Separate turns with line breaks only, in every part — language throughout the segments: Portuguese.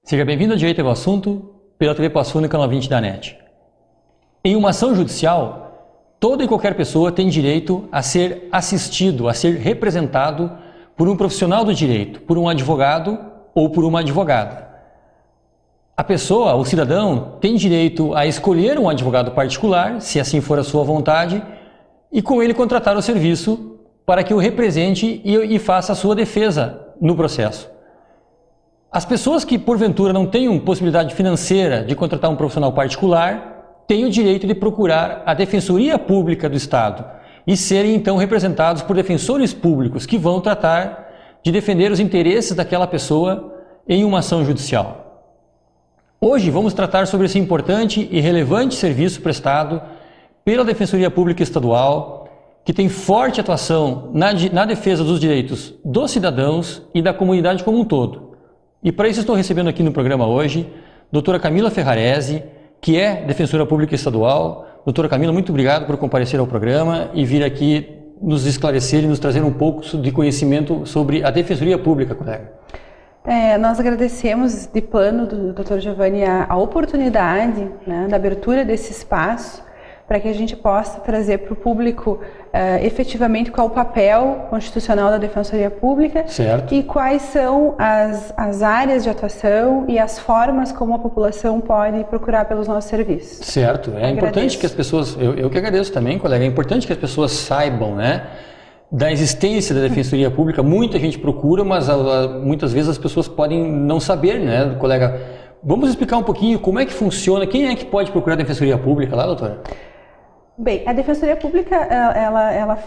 Seja bem-vindo ao Direito é o Assunto, pela TV Passo e canal 20 da NET. Em uma ação judicial, toda e qualquer pessoa tem direito a ser assistido, a ser representado por um profissional do direito, por um advogado ou por uma advogada. A pessoa, o cidadão, tem direito a escolher um advogado particular, se assim for a sua vontade, e com ele contratar o serviço para que o represente e faça a sua defesa no processo. As pessoas que, porventura, não tenham possibilidade financeira de contratar um profissional particular, têm o direito de procurar a Defensoria Pública do Estado e serem, então, representados por defensores públicos que vão tratar de defender os interesses daquela pessoa em uma ação judicial. Hoje vamos tratar sobre esse importante e relevante serviço prestado pela Defensoria Pública Estadual, que tem forte atuação na defesa dos direitos dos cidadãos e da comunidade como um todo. E para isso estou recebendo aqui no programa hoje a doutora Camila Ferrarese, que é Defensora Pública Estadual. Doutora Camila, muito obrigado por comparecer ao programa e vir aqui nos esclarecer e nos trazer um pouco de conhecimento sobre a Defensoria Pública, colega.
Nós agradecemos de plano do Dr. Giovanni a oportunidade, né, da abertura desse espaço para que a gente possa trazer para o público efetivamente qual o papel constitucional da Defensoria Pública.
Certo.
E quais são as áreas de atuação e as formas como a população pode procurar pelos nossos serviços.
Certo. É importante que as pessoas, eu que agradeço também, colega, é importante que as pessoas saibam, né, da existência da Defensoria Pública. Muita gente procura, mas muitas vezes as pessoas podem não saber, né, colega? Vamos explicar um pouquinho como é que funciona, quem é que pode procurar a Defensoria Pública lá, doutora?
Bem, a Defensoria Pública, ela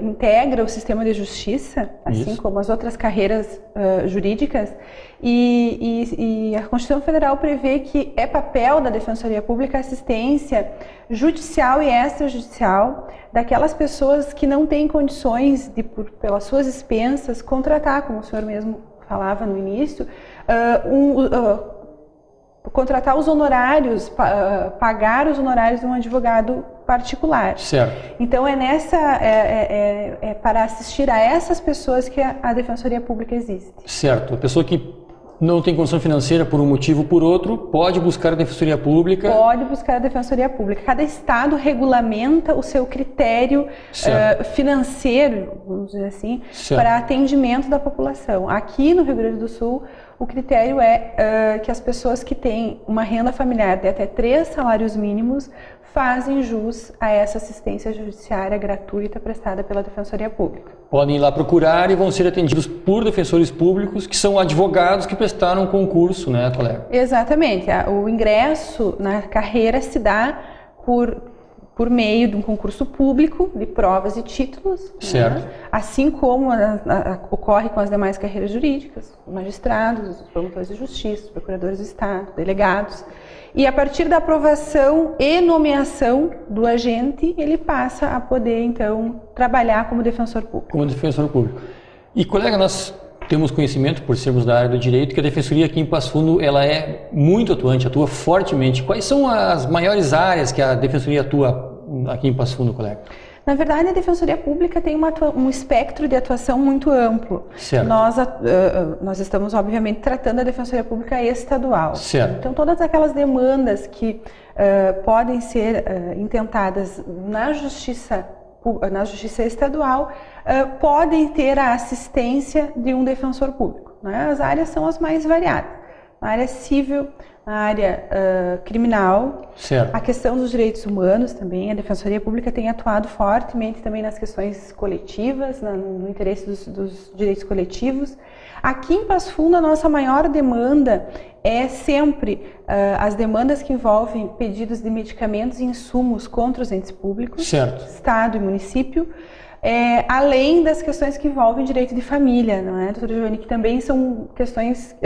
integra o sistema de justiça, assim
Isso.
como as outras carreiras jurídicas, e a Constituição Federal prevê que é papel da Defensoria Pública a assistência judicial e extrajudicial daquelas pessoas que não têm condições de, pelas suas expensas, contratar, como o senhor mesmo falava no início, contratar os honorários, pagar os honorários de um advogado particular.
Certo.
Então é para assistir a essas pessoas que a Defensoria Pública existe.
Certo. A pessoa que não tem condição financeira por um motivo ou por outro, pode buscar a Defensoria Pública? Pode
buscar a Defensoria Pública. Cada estado regulamenta o seu critério financeiro, vamos dizer assim, para atendimento da população. Aqui no Rio Grande do Sul, o critério é que as pessoas que têm uma renda familiar de até 3 salários mínimos fazem jus a essa assistência judiciária gratuita prestada pela Defensoria Pública.
Podem ir lá procurar e vão ser atendidos por defensores públicos, que são advogados que prestaram um concurso, né, colega?
Exatamente. O ingresso na carreira se dá por meio de um concurso público de provas e títulos,
certo,
né? Assim como ocorre com as demais carreiras jurídicas, magistrados, promotores de justiça, procuradores do Estado, delegados. E a partir da aprovação e nomeação do agente, ele passa a poder, então, trabalhar como defensor público.
Como defensor público. E, colega, nós temos conhecimento, por sermos da área do direito, que a Defensoria aqui em Passo Fundo ela é muito atuante, atua fortemente. Quais são as maiores áreas que a Defensoria atua aqui em Passo Fundo, colega?
Na verdade, a Defensoria Pública tem um espectro de atuação muito amplo.
Certo.
Nós estamos, obviamente, tratando a Defensoria Pública estadual.
Certo.
Então, todas aquelas demandas que podem ser intentadas na Justiça Estadual podem ter a assistência de um defensor público, né? As áreas são as mais variadas. Na área civil, na área criminal,
certo,
a questão dos direitos humanos também. A Defensoria Pública tem atuado fortemente também nas questões coletivas, no interesse dos direitos coletivos. Aqui em Passo Fundo, a nossa maior demanda é sempre as demandas que envolvem pedidos de medicamentos e insumos contra os entes públicos,
certo,
Estado e município, além das questões que envolvem direito de família, não é, doutora Giovanni, que também são questões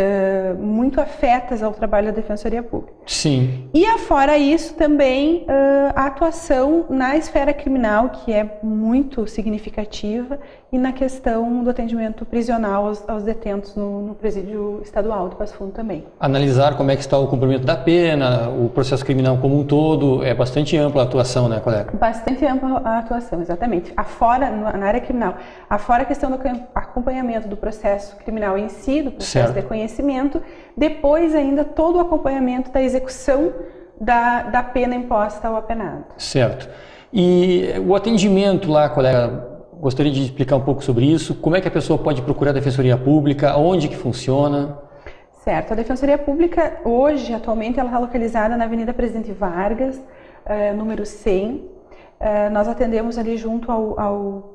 muito afetas ao trabalho da Defensoria Pública.
Sim.
E afora isso também a atuação na esfera criminal, que é muito significativa, e na questão do atendimento prisional aos detentos no presídio estadual do Passo Fundo também.
Analisar como é que está o cumprimento da pena, o processo criminal como um todo, é bastante ampla a atuação, né, colega?
Bastante ampla a atuação, exatamente. Afora, na área criminal, afora a questão do acompanhamento do processo criminal em si, do processo de reconhecimento, depois ainda todo o acompanhamento da execução da pena imposta ao apenado.
Certo. E o atendimento lá, colega, gostaria de explicar um pouco sobre isso. Como é que a pessoa pode procurar a Defensoria Pública? Onde que funciona?
Certo. A Defensoria Pública, hoje, atualmente, ela está localizada na Avenida Presidente Vargas, número 100. Nós atendemos ali junto ao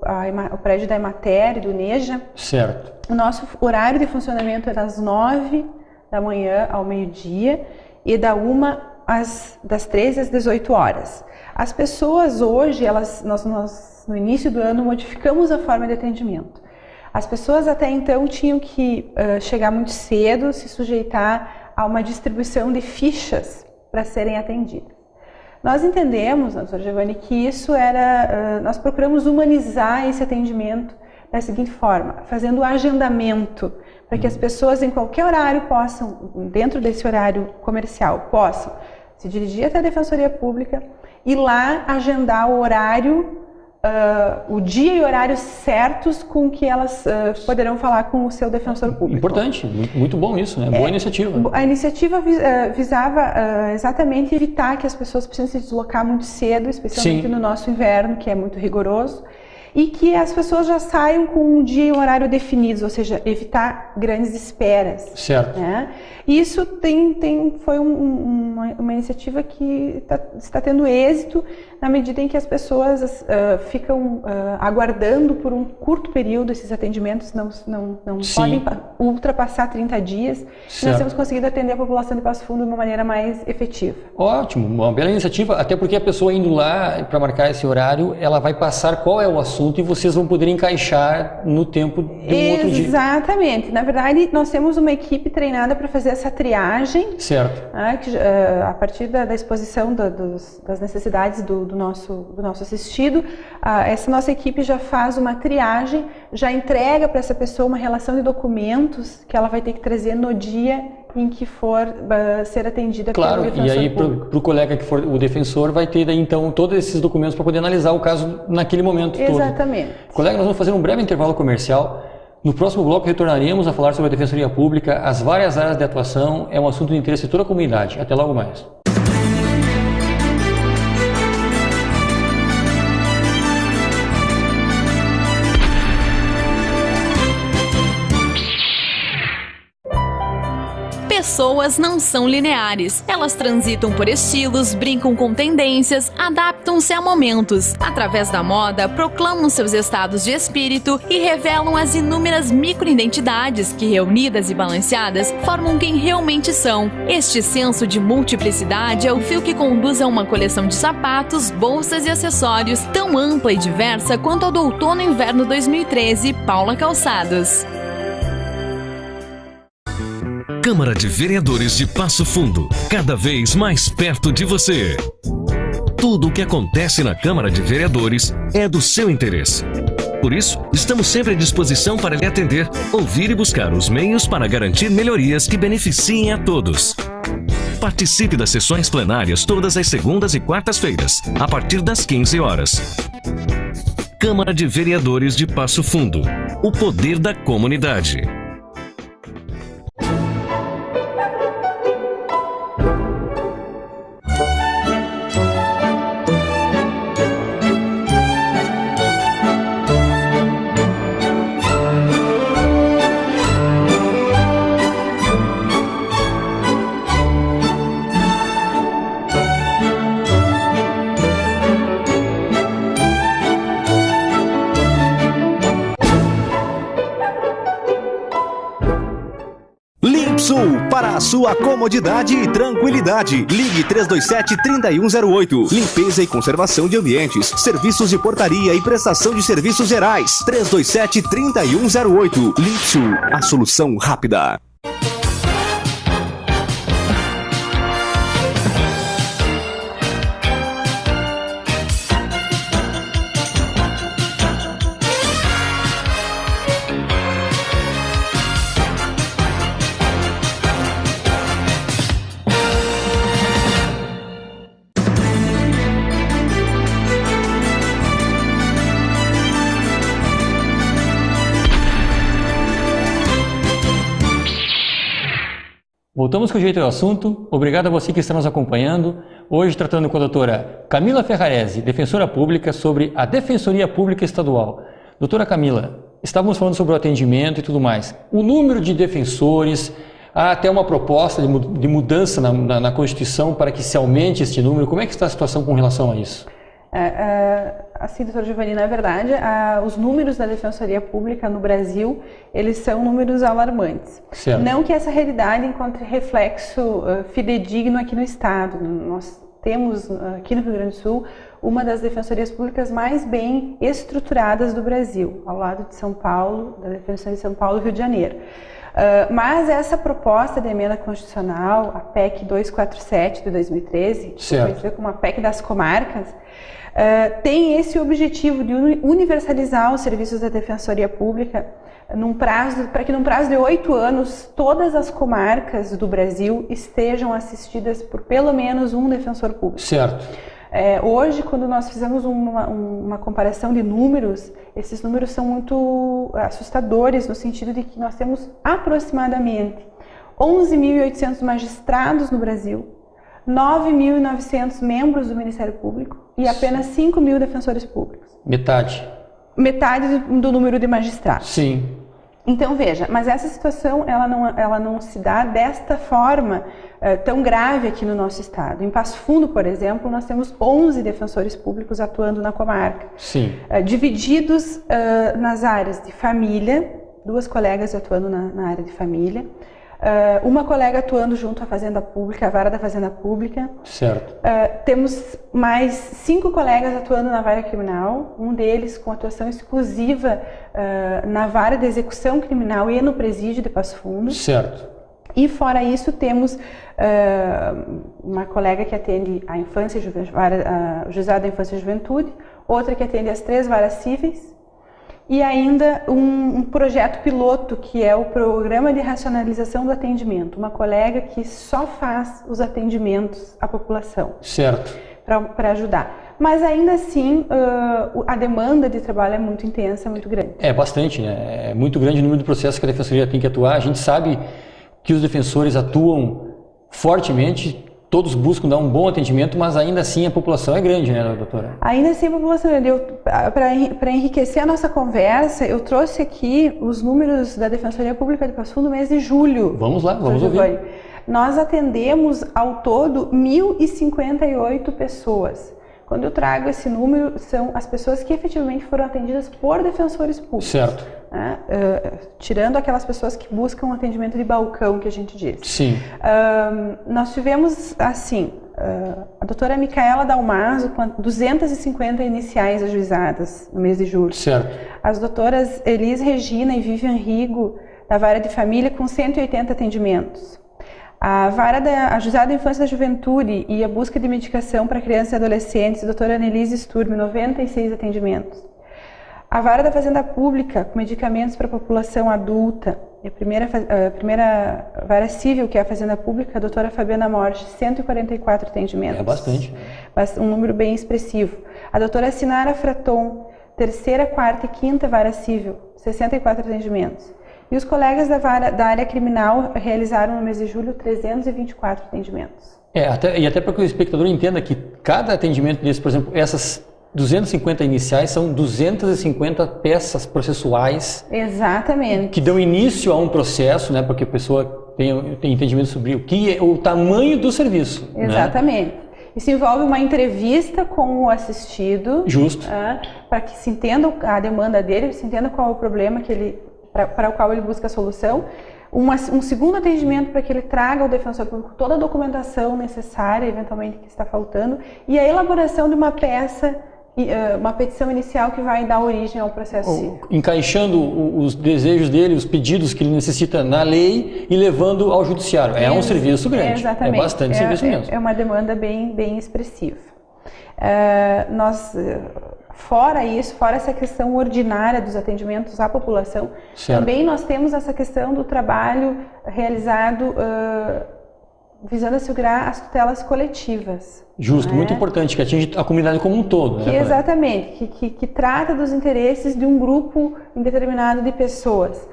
prédio da Emater e do NEJA.
Certo.
O nosso horário de funcionamento é das 9 da manhã ao meio-dia e das 13 às 18 horas. As pessoas hoje, nós no início do ano modificamos a forma de atendimento. As pessoas até então tinham que chegar muito cedo, se sujeitar a uma distribuição de fichas para serem atendidas. Nós entendemos, doutor Giovanni, que isso nós procuramos humanizar esse atendimento da seguinte forma, fazendo o agendamento, para que as pessoas em qualquer horário possam, dentro desse horário comercial, possam se dirigir até a Defensoria Pública e lá agendar o horário, o dia e horários certos com que elas poderão falar com o seu defensor público.
Importante, muito bom isso, né? Boa iniciativa.
A iniciativa visava exatamente evitar que as pessoas precisem se deslocar muito cedo, especialmente no nosso inverno, que é muito rigoroso, e que as pessoas já saiam com um dia e um horário definidos, ou seja, evitar grandes esperas.
Certo.
Né? E isso foi uma iniciativa que está tendo êxito na medida em que as pessoas ficam aguardando por um curto período esses atendimentos, não podem ultrapassar 30 dias. E nós temos conseguido atender a população de Passo Fundo de uma maneira mais efetiva.
Ótimo, uma bela iniciativa, até porque a pessoa indo lá para marcar esse horário, ela vai passar qual é o assunto e vocês vão poder encaixar no tempo de um outro dia.
Exatamente. Na verdade, nós temos uma equipe treinada para fazer essa triagem.
Certo.
A partir da exposição das necessidades do nosso assistido, essa nossa equipe já faz uma triagem, já entrega para essa pessoa uma relação de documentos que ela vai ter que trazer no dia em que for ser atendida pelo defensor público. E aí
para o colega que for o defensor vai ter daí, então todos esses documentos para poder analisar o caso naquele momento todo.
Exatamente.
Colega, nós vamos fazer um breve intervalo comercial. No próximo bloco retornaremos a falar sobre a Defensoria Pública, as várias áreas de atuação, é um assunto de interesse de toda a comunidade. Até logo mais.
Pessoas não são lineares. Elas transitam por estilos, brincam com tendências, adaptam-se a momentos. Através da moda, proclamam seus estados de espírito e revelam as inúmeras microidentidades que, reunidas e balanceadas, formam quem realmente são. Este senso de multiplicidade é o fio que conduz a uma coleção de sapatos, bolsas e acessórios tão ampla e diversa quanto a do outono e inverno 2013, Paula Calçados.
Câmara de Vereadores de Passo Fundo, cada vez mais perto de você. Tudo o que acontece na Câmara de Vereadores é do seu interesse. Por isso, estamos sempre à disposição para lhe atender, ouvir e buscar os meios para garantir melhorias que beneficiem a todos. Participe das sessões plenárias todas as segundas e quartas-feiras, a partir das 15 horas. Câmara de Vereadores de Passo Fundo, o poder da comunidade.
Para a sua comodidade e tranquilidade, ligue 327-3108. Limpeza e conservação de ambientes, serviços de portaria e prestação de serviços gerais. 327-3108. Limpsul, a solução rápida.
Voltamos com o jeito ao assunto. Obrigado a você que está nos acompanhando. Hoje tratando com a doutora Camila Ferrarese, defensora pública, sobre a Defensoria Pública Estadual. Doutora Camila, estávamos falando sobre o atendimento e tudo mais. O número de defensores, há até uma proposta de mudança na Constituição para que se aumente este número. Como é que está a situação com relação a isso?
Assim, doutor Giovanni, na verdade, os números da Defensoria Pública no Brasil, eles são números alarmantes.
Certo.
Não que essa realidade encontre reflexo fidedigno aqui no Estado. Nós temos, aqui no Rio Grande do Sul, uma das defensorias públicas mais bem estruturadas do Brasil, ao lado de São Paulo, da Defensoria de São Paulo e Rio de Janeiro. Mas essa proposta de emenda constitucional, a PEC 247 de 2013, conhecida como a PEC das comarcas, tem esse objetivo de universalizar os serviços da Defensoria Pública para que num prazo de 8 anos todas as comarcas do Brasil estejam assistidas por pelo menos um defensor público.
Certo.
Hoje, quando nós fizemos uma comparação de números, esses números são muito assustadores, no sentido de que nós temos aproximadamente 11.800 magistrados no Brasil, 9.900 membros do Ministério Público e apenas 5.000 defensores públicos.
Metade.
Metade do número de magistrados.
Sim.
Então veja, mas essa situação ela não se dá desta forma tão grave aqui no nosso estado. Em Passo Fundo, por exemplo, nós temos 11 defensores públicos atuando na comarca.
Sim.
Divididos nas áreas de família, 2 colegas atuando na área de família, uma colega atuando junto à Fazenda Pública, a Vara da Fazenda Pública.
Certo.
Temos mais 5 colegas atuando na Vara Criminal, um deles com atuação exclusiva na Vara de Execução Criminal e no Presídio de Passo Fundo.
Certo.
E fora isso temos uma colega que atende a infância e o Juizado da Infância e Juventude, outra que atende as 3 varas cíveis, e ainda um projeto piloto, que é o Programa de Racionalização do Atendimento, uma colega que só faz os atendimentos à população.
Certo.
Para ajudar. Mas ainda assim, a demanda de trabalho é muito intensa, muito grande.
É bastante, né? É muito grande o número de processos que a Defensoria tem que atuar. A gente sabe que os defensores atuam fortemente, todos buscam dar um bom atendimento, mas ainda assim a população é grande, né, doutora?
Ainda assim a população é grande. Para enriquecer a nossa conversa, eu trouxe aqui os números da Defensoria Pública de Passo Fundo no mês de julho.
Vamos lá, vamos ouvir.
Nós atendemos ao todo 1.058 pessoas. Quando eu trago esse número, são as pessoas que efetivamente foram atendidas por defensores públicos.
Certo.
Né? Tirando aquelas pessoas que buscam um atendimento de balcão, que a gente diz.
Sim.
Nós tivemos, assim, a doutora Micaela Dalmaso com 250 iniciais ajuizadas no mês de julho.
Certo.
As doutoras Elis Regina e Vivian Rigo, da Vara de Família, com 180 atendimentos. A Vara da Juizado da Infância e da Juventude e a Busca de Medicação para Crianças e Adolescentes, doutora Annelise Sturme, 96 atendimentos. A Vara da Fazenda Pública, com medicamentos para a população adulta. E a primeira Vara Civil, que é a Fazenda Pública, a doutora Fabiana Morte, 144 atendimentos.
É bastante.
Um número bem expressivo. A doutora Sinara Fraton, 3ª, 4ª e 5ª Vara Civil, 64 atendimentos. E os colegas da área criminal realizaram no mês de julho 324 atendimentos.
Até para que o espectador entenda que cada atendimento desse, por exemplo, essas 250 iniciais são 250 peças processuais.
Exatamente.
Que dão início a um processo, né, para que a pessoa tenha entendimento sobre o que é o tamanho do serviço.
Exatamente. Né? Isso envolve uma entrevista com o assistido.
Justo.
Para que se entenda a demanda dele, se entenda qual é o problema para o qual ele busca a solução. Um segundo atendimento para que ele traga ao defensor público toda a documentação necessária, eventualmente, que está faltando, e a elaboração de uma peça, uma petição inicial que vai dar origem ao processo civil.
Encaixando os desejos dele, os pedidos que ele necessita na lei e levando ao judiciário. É um serviço grande.
Exatamente.
É bastante serviço mesmo.
É uma demanda bem expressiva. Fora isso, fora essa questão ordinária dos atendimentos à população, certo, também nós temos essa questão do trabalho realizado visando assegurar as tutelas coletivas.
Justo, muito importante, que atinge a comunidade como um todo. Né,
exatamente, que trata dos interesses de um grupo indeterminado de pessoas.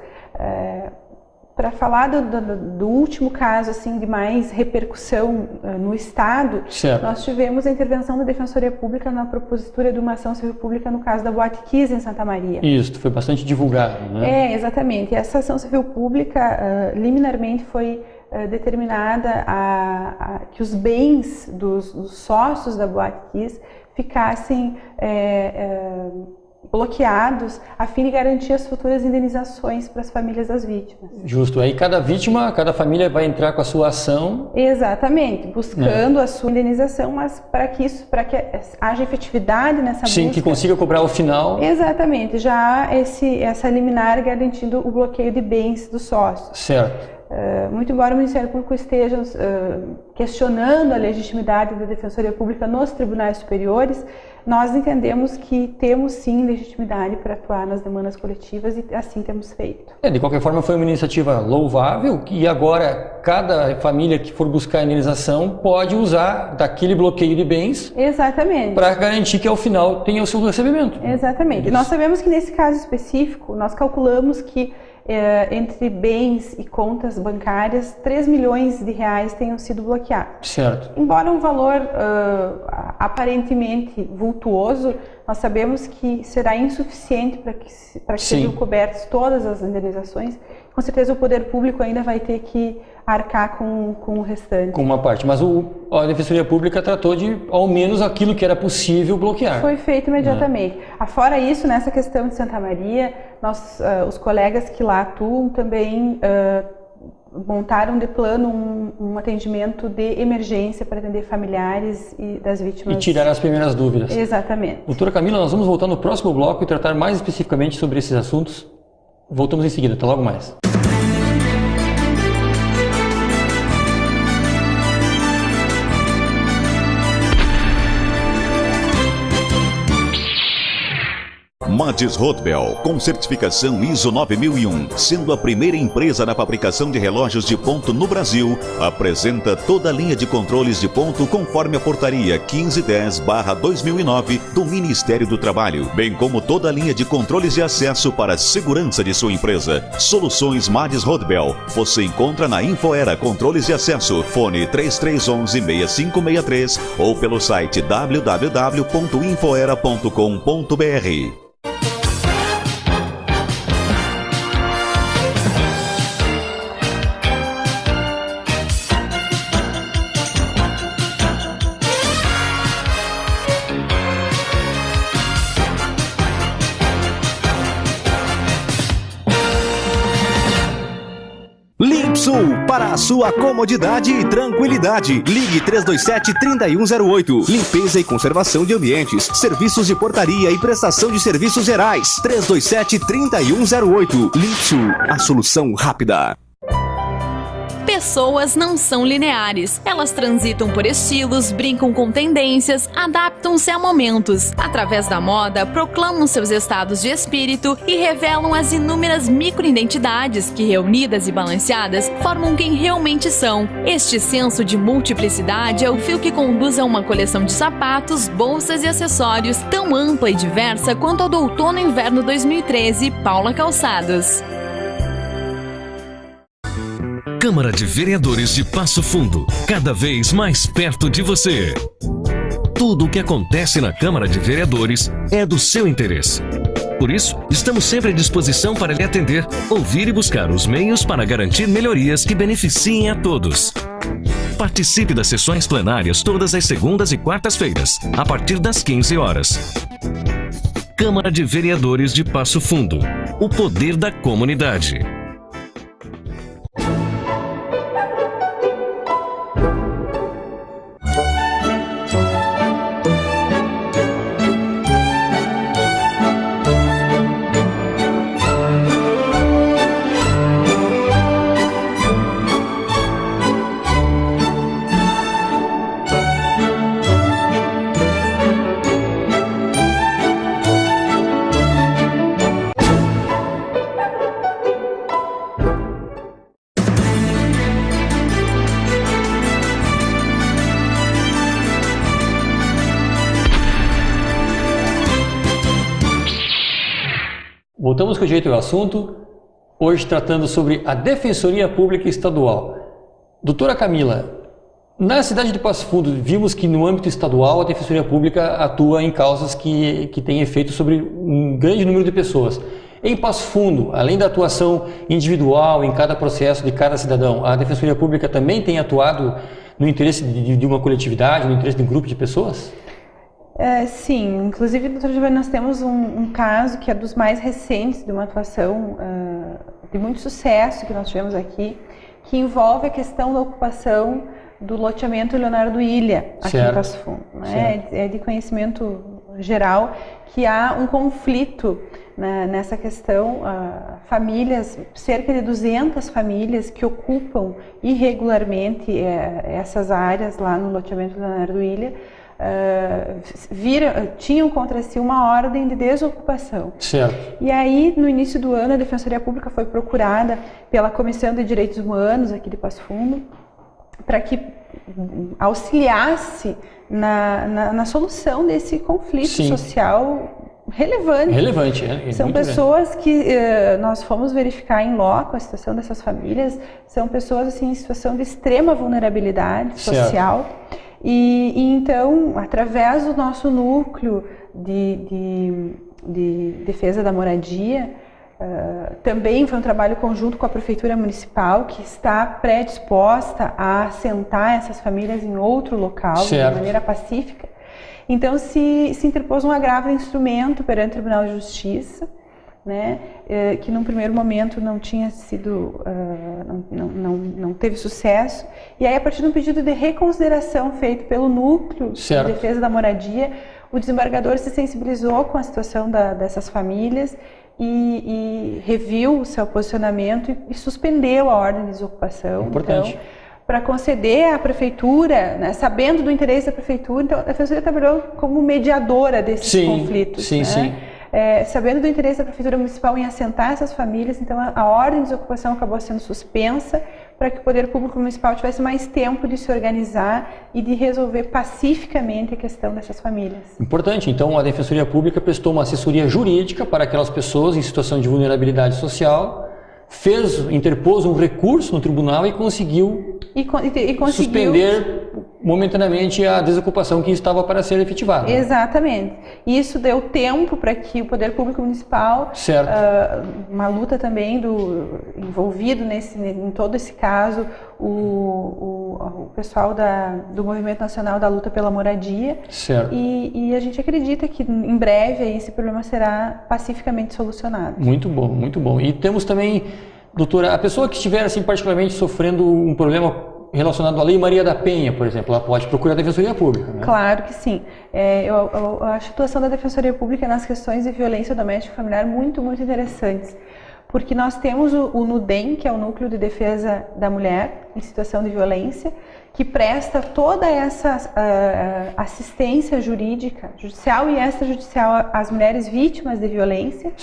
para falar do último caso assim de mais repercussão no Estado,
certo.
Nós tivemos a intervenção da Defensoria Pública na propositura de uma ação civil pública no caso da Boate Kiss em Santa Maria.
Isso, foi bastante divulgado, né?
Exatamente. Essa ação civil pública, liminarmente, foi determinada que os bens dos sócios da Boate Kiss ficassem bloqueados a fim de garantir as futuras indenizações para as famílias das vítimas.
Justo. Aí cada família vai entrar com a sua ação.
Exatamente, buscando a sua indenização, mas para que haja efetividade nessa busca.
Sim, que consiga cobrar o final.
Exatamente, já há essa liminar garantindo o bloqueio de bens dos sócios.
Certo.
Muito embora o Ministério Público esteja questionando a legitimidade da Defensoria Pública nos tribunais superiores, nós entendemos que temos sim legitimidade para atuar nas demandas coletivas e assim temos feito.
De qualquer forma, foi uma iniciativa louvável e agora cada família que for buscar a indenização pode usar daquele bloqueio de bens.
Exatamente.
Para garantir que ao final tenha o seu recebimento.
Exatamente.
Isso.
Nós sabemos que nesse caso específico, nós calculamos que entre bens e contas bancárias, 3 milhões de reais tenham sido bloqueados.
Certo.
Embora um valor aparentemente vultuoso, nós sabemos que será insuficiente para que sejam cobertas todas as indenizações. Com certeza o poder público ainda vai ter que arcar com o restante.
Com uma parte, mas a Defensoria Pública tratou de, ao menos, aquilo que era possível bloquear.
Foi feito imediatamente. Fora isso, nessa questão de Santa Maria, os colegas que lá atuam também montaram de plano um atendimento de emergência para atender familiares das vítimas.
E tirar as primeiras dúvidas.
Exatamente.
Doutora Camila, nós vamos voltar no próximo bloco e tratar mais especificamente sobre esses assuntos. Voltamos em seguida, até logo mais.
Mades Rodbell, com certificação ISO 9001, sendo a primeira empresa na fabricação de relógios de ponto no Brasil, apresenta toda a linha de controles de ponto conforme a portaria 1510/2009 do Ministério do Trabalho, bem como toda a linha de controles de acesso para a segurança de sua empresa. Soluções Mades Rodbell, você encontra na Infoera Controles de Acesso, fone 3311-6563 ou pelo site www.infoera.com.br.
Sul, para a sua comodidade e tranquilidade. Ligue 327-3108. Limpeza e conservação de ambientes, serviços de portaria e prestação de serviços gerais. 327-3108. Sul, a solução rápida.
Pessoas não são lineares. Elas transitam por estilos, brincam com tendências, adaptam-se a momentos. Através da moda, proclamam seus estados de espírito e revelam as inúmeras microidentidades que, reunidas e balanceadas, formam quem realmente são. Este senso de multiplicidade é o fio que conduz a uma coleção de sapatos, bolsas e acessórios tão ampla e diversa quanto a do outono e inverno 2013, Paula Calçados.
Câmara de Vereadores de Passo Fundo, cada vez mais perto de você. Tudo o que acontece na Câmara de Vereadores é do seu interesse. Por isso, estamos sempre à disposição para lhe atender, ouvir e buscar os meios para garantir melhorias que beneficiem a todos. Participe das sessões plenárias todas as segundas e quartas-feiras, a partir das 15 horas. Câmara de Vereadores de Passo Fundo, o poder da comunidade.
Voltamos com o jeito e o assunto. hoje tratando sobre a Defensoria Pública Estadual. Doutora Camila, na cidade de Passo Fundo, vimos que no âmbito estadual a Defensoria Pública atua em causas que têm efeito sobre um grande número de pessoas. Em Passo Fundo, além da atuação individual em cada processo de cada cidadão, a Defensoria Pública também tem atuado no interesse de uma coletividade, no interesse de um grupo de pessoas?
Sim, inclusive, doutor Giovanni, nós temos um caso que é dos mais recentes de uma atuação de muito sucesso que nós tivemos aqui, que envolve a questão da ocupação do loteamento Leonardo Ilha, aqui em Passo Fundo. Né? É de conhecimento geral que há um conflito, né, nessa questão, famílias, cerca de 200 famílias que ocupam irregularmente essas áreas lá no loteamento Leonardo Ilha, tinham contra si uma ordem de desocupação.
Certo.
E aí, no início do ano, a Defensoria Pública foi procurada pela Comissão de Direitos Humanos aqui de Passo Fundo para que auxiliasse na solução desse conflito social relevante. São pessoas que nós fomos verificar em loco a situação dessas famílias, são pessoas assim, em situação de extrema vulnerabilidade social. E então, através do nosso núcleo de defesa da moradia, também foi um trabalho conjunto com a Prefeitura Municipal, que está predisposta a assentar essas famílias em outro local, de maneira pacífica. Então, se interpôs um agravo de instrumento perante o Tribunal de Justiça, né, que num primeiro momento não tinha sido, não teve sucesso. E aí, a partir de um pedido de reconsideração feito pelo Núcleo de Defesa da Moradia, o desembargador se sensibilizou com a situação dessas famílias e reviu o seu posicionamento e suspendeu a ordem de desocupação.
Importante.
Então, para conceder à Prefeitura, né, sabendo do interesse da Prefeitura, então a Defensoria trabalhou como mediadora desses conflitos.
Sim.
Sabendo do interesse da Prefeitura Municipal em assentar essas famílias, então a ordem de desocupação acabou sendo suspensa para que o Poder Público Municipal tivesse mais tempo de se organizar e de resolver pacificamente a questão dessas famílias.
Importante. Então, a Defensoria Pública prestou uma assessoria jurídica para aquelas pessoas em situação de vulnerabilidade social, interpôs um recurso no tribunal e conseguiu suspender momentaneamente a desocupação que estava para ser efetivada.
Exatamente. Isso deu tempo para que o Poder Público Municipal, uma luta também envolvido em todo esse caso, o pessoal do Movimento Nacional da Luta pela Moradia. E a gente acredita que em breve aí, esse problema será pacificamente solucionado.
Muito bom, muito bom. E temos também, doutora, a pessoa que estiver assim, particularmente sofrendo um problema relacionado à Lei Maria da Penha, por exemplo, ela pode procurar a Defensoria Pública, né? Claro
que sim. Eu acho a atuação da Defensoria Pública nas questões de violência doméstica e familiar muito, muito interessantes, porque nós temos o NUDEM, que é o Núcleo de Defesa da Mulher em Situação de Violência, que presta toda essa assistência jurídica, judicial e extrajudicial às mulheres vítimas de violência.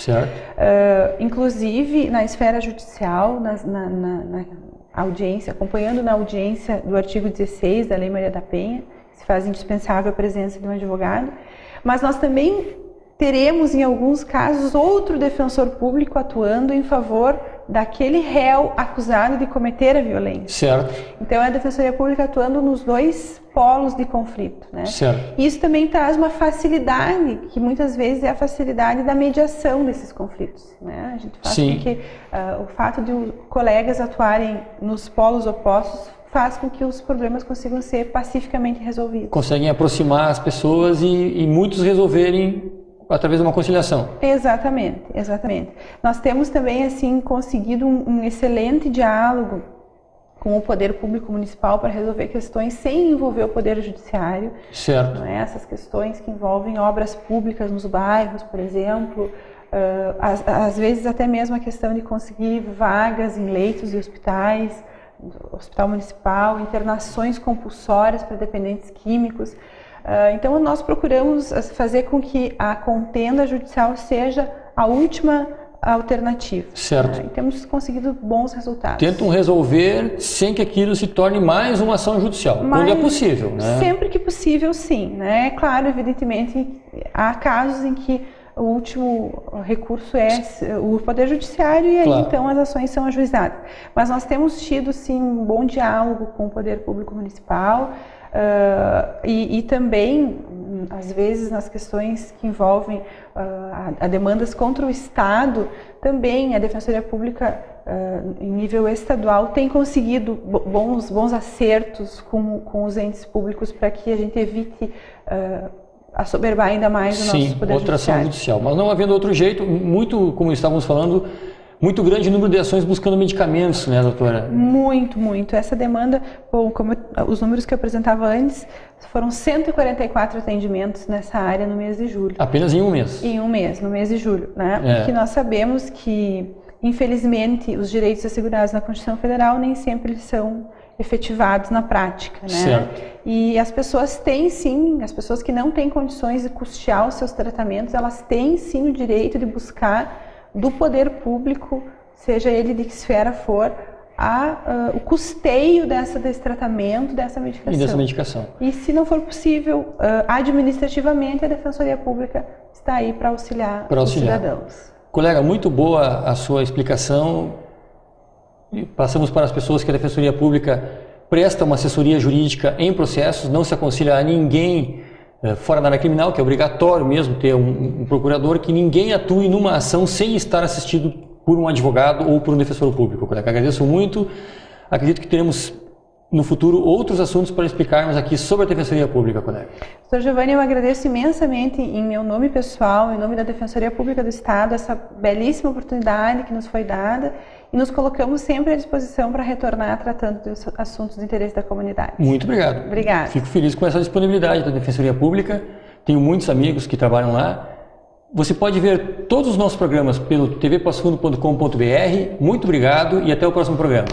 Inclusive na esfera judicial, na audiência, acompanhando na audiência do artigo 16 da Lei Maria da Penha, se faz indispensável a presença de um advogado, mas nós também teremos, em alguns casos, outro defensor público atuando em favor daquele réu acusado de cometer a violência. Então, é a Defensoria Pública atuando nos dois polos de conflito, né? Isso também traz uma facilidade, que muitas vezes é a facilidade da mediação desses conflitos, né? A gente faz com que o fato de os colegas atuarem nos polos opostos faz com que os problemas consigam ser pacificamente resolvidos.
Conseguem aproximar as pessoas e muitos resolverem através de uma conciliação.
Exatamente. Nós temos também assim conseguido um excelente diálogo com o Poder Público Municipal para resolver questões sem envolver o Poder Judiciário. Essas questões que envolvem obras públicas nos bairros, por exemplo, às vezes até mesmo a questão de conseguir vagas em leitos de hospitais, hospital municipal, internações compulsórias para dependentes químicos. Então, nós procuramos fazer com que a contenda judicial seja a última alternativa. E temos conseguido bons resultados.
Tentam resolver sem que aquilo se torne mais uma ação judicial, quando é possível, né?
Sempre que possível, sim, né? Claro, evidentemente, há casos em que o último recurso é o Poder Judiciário e aí então as ações são ajuizadas. Mas nós temos tido sim um bom diálogo com o Poder Público Municipal e também, às vezes, nas questões que envolvem a demandas contra o Estado, também a Defensoria Pública em nível estadual tem conseguido bons acertos com os entes públicos para que a gente evite assoberbar ainda mais o nosso Poder
outra ação judicial. Mas não havendo outro jeito, muito, como estávamos falando, muito grande número de ações buscando medicamentos, né, doutora?
Muito. Essa demanda, bom, como os números que eu apresentava antes, foram 144 atendimentos nessa área no mês de julho.
Apenas em um mês?
Em um mês, no mês de julho, né? Porque nós sabemos que, infelizmente, os direitos assegurados na Constituição Federal nem sempre são efetivados na prática, né?
Certo.
E as pessoas têm sim, as pessoas que não têm condições de custear os seus tratamentos, elas têm sim o direito de buscar do poder público, seja ele de que esfera for, o custeio desse tratamento, dessa medicação.
E dessa medicação.
E se não for possível, administrativamente, a Defensoria Pública está aí para auxiliar os cidadãos.
Colega, muito boa a sua explicação. Passamos para as pessoas que a Defensoria Pública presta uma assessoria jurídica em processos, não se aconselha a ninguém fora da área criminal, que é obrigatório mesmo ter um procurador, que ninguém atue numa ação sem estar assistido por um advogado ou por um defensor público. Colega, agradeço muito. Acredito que teremos no futuro outros assuntos para explicarmos aqui sobre a Defensoria Pública, colega.
Doutor Giovanni, eu agradeço imensamente em meu nome pessoal, em nome da Defensoria Pública do Estado, essa belíssima oportunidade que nos foi dada e nos colocamos sempre à disposição para retornar tratando dos assuntos de interesse da comunidade.
Muito obrigado.
Obrigada.
Fico feliz com essa disponibilidade da Defensoria Pública. Tenho muitos amigos que trabalham lá. Você pode ver todos os nossos programas pelo tvpassofundo.com.br. Muito obrigado e até o próximo programa.